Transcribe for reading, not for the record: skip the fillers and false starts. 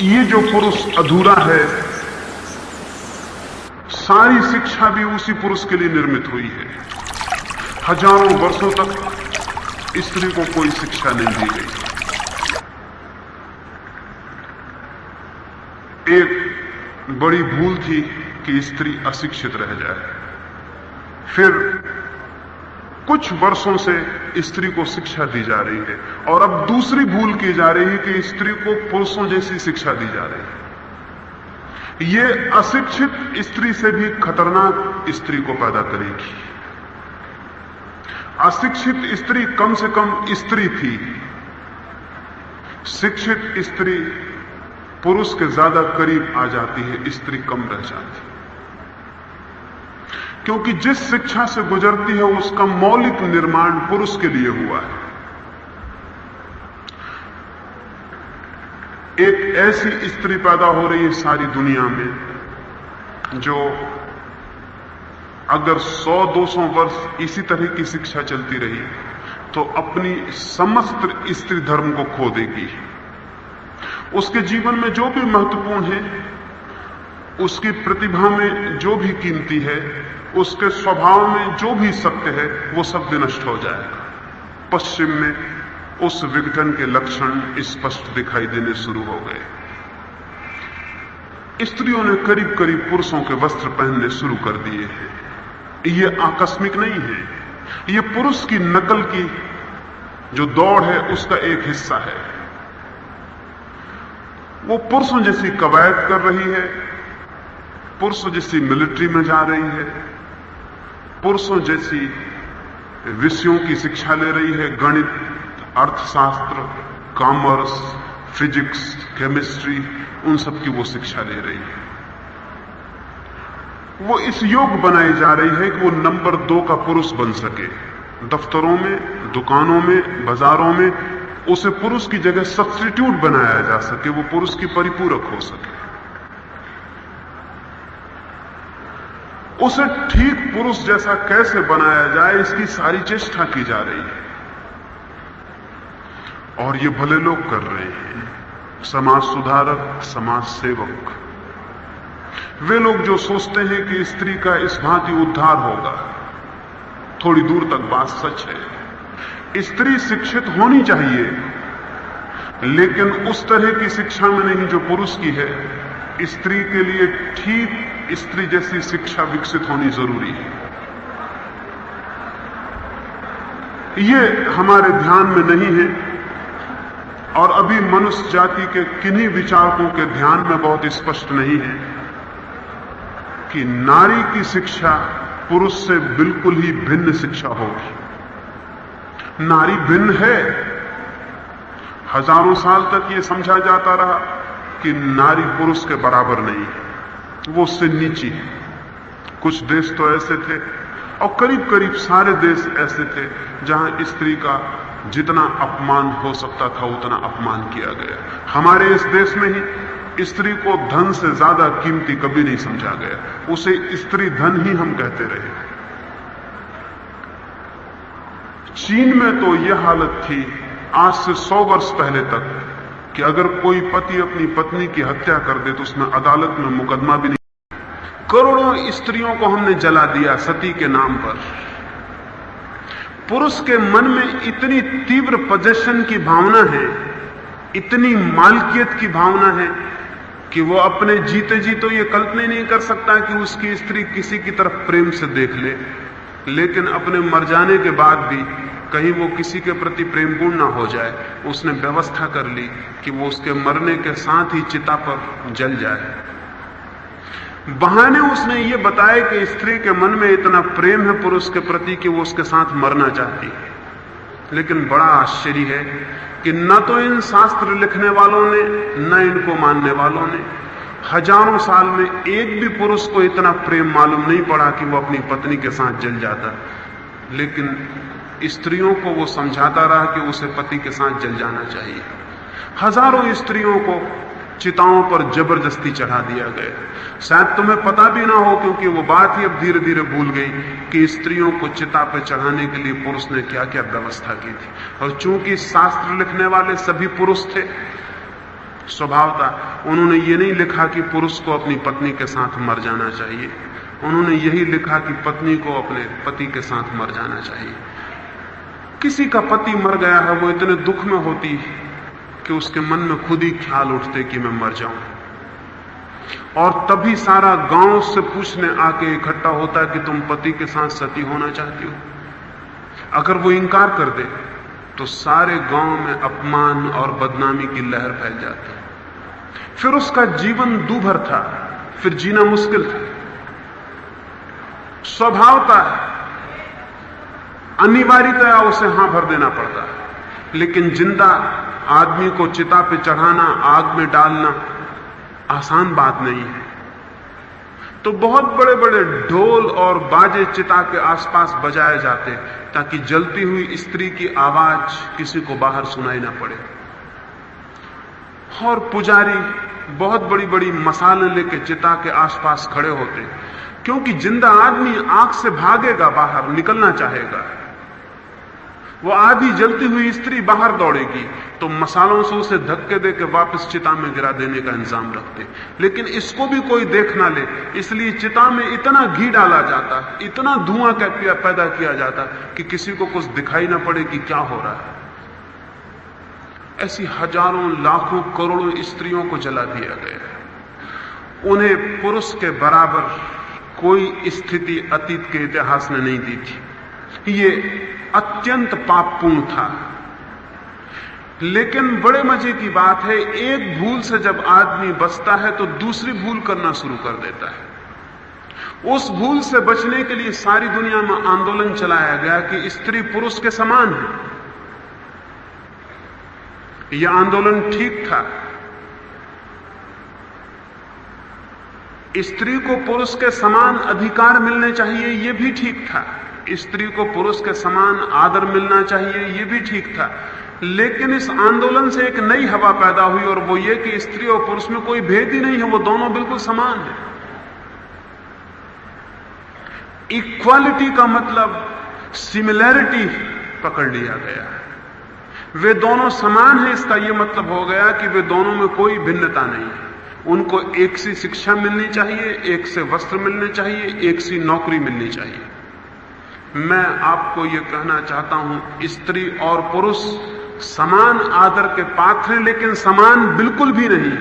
ये जो पुरुष अधूरा है, सारी शिक्षा भी उसी पुरुष के लिए निर्मित हुई है। हजारों वर्षों तक स्त्री को कोई शिक्षा नहीं दी गई। एक बड़ी भूल थी कि स्त्री अशिक्षित रह जाए। फिर कुछ वर्षों से स्त्री को शिक्षा दी जा रही है, और अब दूसरी भूल की जा रही है कि स्त्री को पुरुषों जैसी शिक्षा दी जा रही है। ये अशिक्षित स्त्री से भी खतरनाक स्त्री को पैदा करेगी। अशिक्षित स्त्री कम से कम स्त्री थी, शिक्षित स्त्री पुरुष के ज्यादा करीब आ जाती है, स्त्री कम रह जाती है। क्योंकि जिस शिक्षा से गुजरती है उसका मौलिक निर्माण पुरुष के लिए हुआ है। एक ऐसी स्त्री पैदा हो रही है सारी दुनिया में जो अगर 100-200 वर्ष इसी तरह की शिक्षा चलती रही तो अपनी समस्त स्त्री धर्म को खो देगी। उसके जीवन में जो भी महत्वपूर्ण है, उसकी प्रतिभा में जो भी कीमती है, उसके स्वभाव में जो भी सत्य है, वो सब विनष्ट हो जाएगा। पश्चिम में उस विघटन के लक्षण स्पष्ट दिखाई देने शुरू हो गए। स्त्रियों ने करीब करीब पुरुषों के वस्त्र पहनने शुरू कर दिए हैं। ये आकस्मिक नहीं है, ये पुरुष की नकल की जो दौड़ है उसका एक हिस्सा है। वो पुरुषों जैसी कवायद कर रही है, पुरुषों जैसी मिलिट्री में जा रही है, पुरुषों जैसी विषयों की शिक्षा ले रही है, गणित, अर्थशास्त्र, कॉमर्स, फिजिक्स, केमिस्ट्री, उन सब की वो शिक्षा ले रही है। वो इस योग बनाई जा रही है कि वो नंबर 2 का पुरुष बन सके। दफ्तरों में, दुकानों में, बाजारों में उसे पुरुष की जगह सब्स्टिट्यूट बनाया जा सके, वो पुरुष की परिपूरक हो सके। उसे ठीक पुरुष जैसा कैसे बनाया जाए, इसकी सारी चेष्टा की जा रही है, और ये भले लोग कर रहे हैं। समाज सुधारक, समाज सेवक, वे लोग जो सोचते हैं कि स्त्री का इस भांति उद्धार होगा। थोड़ी दूर तक बात सच है, स्त्री शिक्षित होनी चाहिए, लेकिन उस तरह की शिक्षा में नहीं जो पुरुष की है। स्त्री के लिए ठीक स्त्री जैसी शिक्षा विकसित होनी जरूरी है। ये हमारे ध्यान में नहीं है, और अभी मनुष्य जाति के किन्हीं विचारकों के ध्यान में बहुत स्पष्ट नहीं है कि नारी की शिक्षा पुरुष से बिल्कुल ही भिन्न शिक्षा होगी। नारी भिन्न है। हजारों साल तक ये समझा जाता रहा कि नारी पुरुष के बराबर नहीं है, वो उससे नीची है। कुछ देश तो ऐसे थे, और करीब करीब सारे देश ऐसे थे जहां स्त्री का जितना अपमान हो सकता था उतना अपमान किया गया। हमारे इस देश में ही स्त्री को धन से ज्यादा कीमती कभी नहीं समझा गया, उसे स्त्री धन ही हम कहते रहे। चीन में तो यह हालत थी आज से 100 वर्ष पहले तक कि अगर कोई पति अपनी पत्नी की हत्या कर दे तो उसमें अदालत में मुकदमा भी नहीं। करोड़ों स्त्रियों को हमने जला दिया सती के नाम पर। पुरुष के मन में इतनी तीव्र पोजेशन की भावना है, इतनी मालकियत की भावना है कि वो अपने जीते जी तो ये कल्पना नहीं कर सकता कि उसकी स्त्री किसी की तरफ प्रेम से देख ले, लेकिन अपने मर जाने के बाद भी कहीं वो किसी के प्रति प्रेमपूर्ण ना हो जाए, उसने व्यवस्था कर ली कि वो उसके मरने के साथ ही चिता पर जल जाए। बहाने उसने ये बताया कि स्त्री के मन में इतना प्रेम है पुरुष के प्रति कि वो उसके साथ मरना चाहती है। लेकिन बड़ा आश्चर्य है कि न तो इन शास्त्र लिखने वालों ने, न इनको मानने वालों ने हजारों साल में एक भी पुरुष को इतना प्रेम मालूम नहीं पड़ा कि वो अपनी पत्नी के साथ जल जाता। लेकिन स्त्रियों को वो समझाता रहा कि उसे पति के साथ जल जाना चाहिए। हजारों स्त्रियों को चिताओं पर जबरदस्ती चढ़ा दिया गया। शायद तुम्हें पता भी ना हो, क्योंकि वो बात ही अब धीरे धीरे भूल गई कि स्त्रियों को चिता पर चढ़ाने के लिए पुरुष ने क्या क्या व्यवस्था की थी। और चूंकि शास्त्र लिखने वाले सभी पुरुष थे, स्वभावतः उन्होंने ये नहीं लिखा कि पुरुष को अपनी पत्नी के साथ मर जाना चाहिए, उन्होंने यही लिखा कि पत्नी को अपने पति के साथ मर जाना चाहिए। किसी का पति मर गया है, वो इतने दुख में होती कि उसके मन में खुद ही ख्याल उठते कि मैं मर जाऊं, और तभी सारा गांव से पूछने आके इकट्ठा होता है कि तुम पति के साथ सती होना चाहती हो। अगर वो इंकार कर दे तो सारे गांव में अपमान और बदनामी की लहर फैल जाती है। फिर उसका जीवन दूभर था, फिर जीना मुश्किल था। स्वभावता अनिवार्यतया उसे हां भर देना पड़ता है, लेकिन जिंदा आदमी को चिता पे चढ़ाना, आग में डालना आसान बात नहीं है। तो बहुत बड़े बड़े ढोल और बाजे चिता के आसपास बजाए जाते ताकि जलती हुई स्त्री की आवाज किसी को बाहर सुनाई ना पड़े। और पुजारी बहुत बड़ी बड़ी मसाले लेके चिता के आसपास खड़े होते, क्योंकि जिंदा आदमी आग से भागेगा, बाहर निकलना चाहेगा। वो आधी जलती हुई स्त्री बाहर दौड़ेगी तो मसालों से उसे धक्के देकर वापस चिता में गिरा देने का इंतजाम रखते, लेकिन इसको भी कोई देख ना ले, इसलिए चिता में इतना घी डाला जाता, इतना धुआं पैदा किया जाता कि किसी को कुछ दिखाई ना पड़े कि क्या हो रहा है। ऐसी हजारों लाखों करोड़ों स्त्रियों को जला दिया गया। उन्हें पुरुष के बराबर कोई स्थिति अतीत के इतिहास ने नहीं दी थी। ये अत्यंत पापपूर्ण था। लेकिन बड़े मजे की बात है, एक भूल से जब आदमी बचता है तो दूसरी भूल करना शुरू कर देता है। उस भूल से बचने के लिए सारी दुनिया में आंदोलन चलाया गया कि स्त्री पुरुष के समान है। यह आंदोलन ठीक था। स्त्री को पुरुष के समान अधिकार मिलने चाहिए, यह भी ठीक था। स्त्री को पुरुष के समान आदर मिलना चाहिए, यह भी ठीक था। लेकिन इस आंदोलन से एक नई हवा पैदा हुई, और वो ये कि स्त्री और पुरुष में कोई भेद ही नहीं है, वो दोनों बिल्कुल समान है। इक्वालिटी का मतलब सिमिलैरिटी पकड़ लिया गया है। वे दोनों समान हैं, इसका यह मतलब हो गया कि वे दोनों में कोई भिन्नता नहीं है। उनको एक सी शिक्षा मिलनी चाहिए, एक से वस्त्र मिलने चाहिए, एक सी नौकरी मिलनी चाहिए। मैं आपको यह कहना चाहता हूं, स्त्री और पुरुष समान आदर के पात्र हैं, लेकिन समान बिल्कुल भी नहीं।